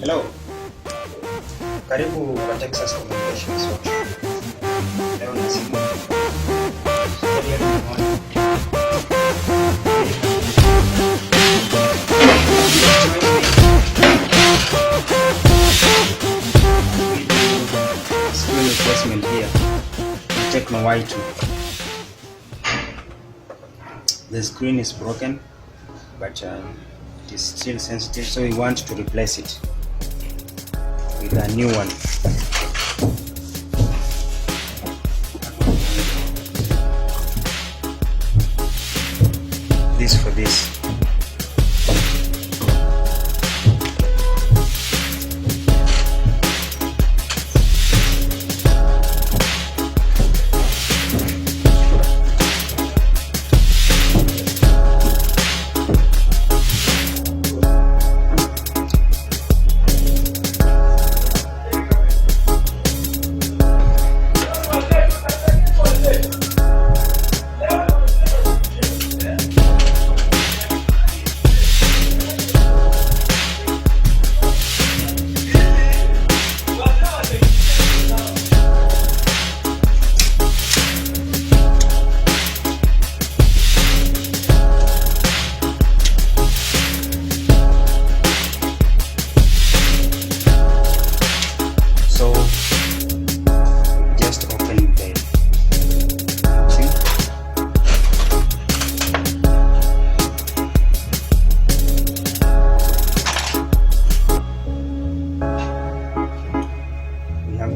Hello. Karibu kwa Texas Communications Workshop. Leo na simu. Screen replacement here. Tecno Y2. The screen is broken, but it is still sensitive, so we want to replace it with a new one. This for this.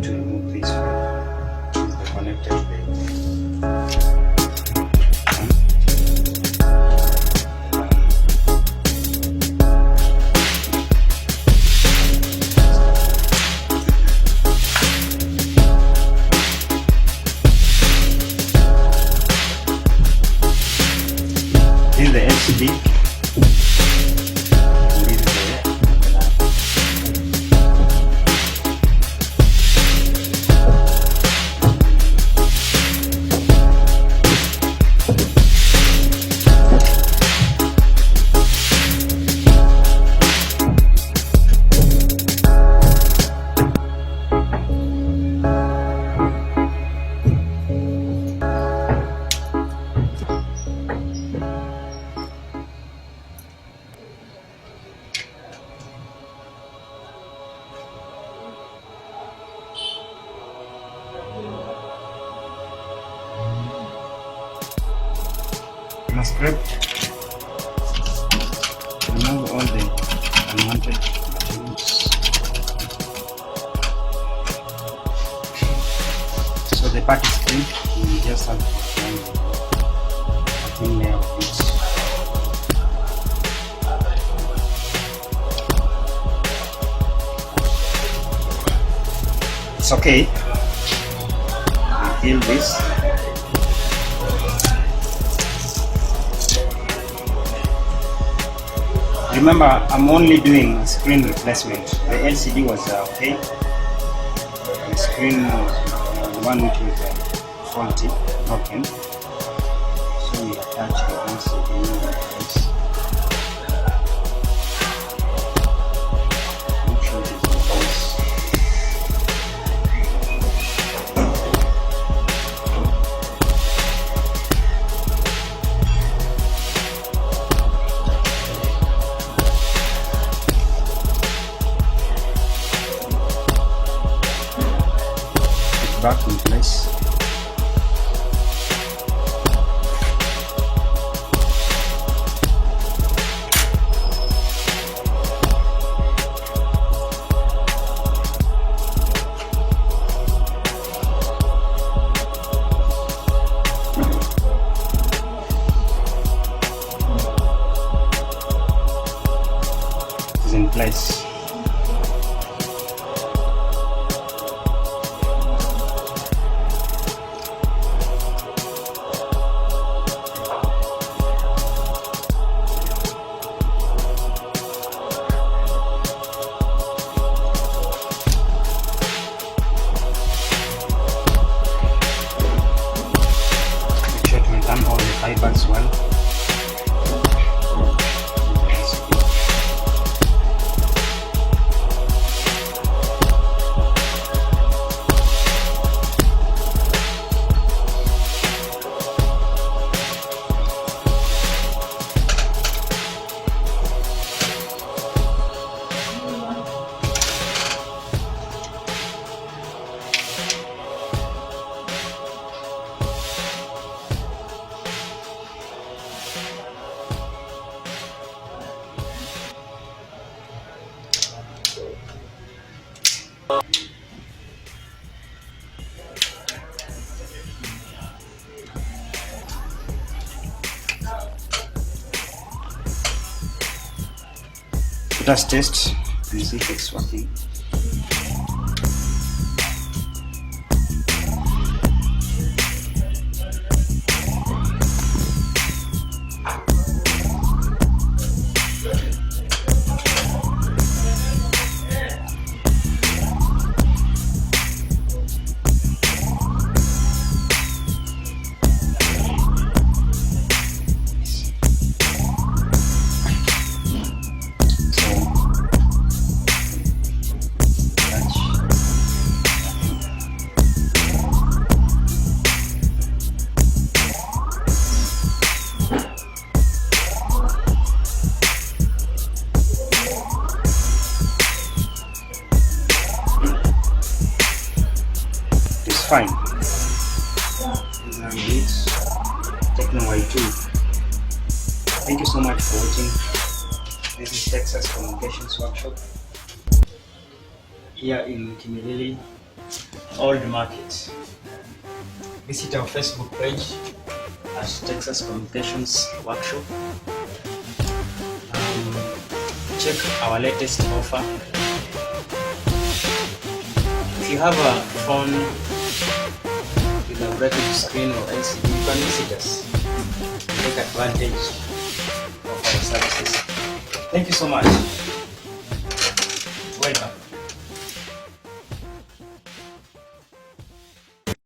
To remove this one, is the connected plate. This is the LCD. Must grab, remove all the unwanted materials. So the part is clean, we just have to find a thin layer of it. It's okay. We peel this. Remember, I'm only doing screen replacement. The LCD was okay. The screen was the one which was faulty, broken. So we attach the LCD like this. Make sure it is in place. Back in place. It's in place. Let us test and see if it's working. Fine. These are it. Tecno Y2. Thank you so much for watching. This is Texas Communications Workshop here in Kimilili Old Market. Visit our Facebook page at Texas Communications Workshop. Check our latest offer. If you have a phone with a breakage screen or LCD, you can visit us. Take advantage of our services. Thank you so much. Welcome.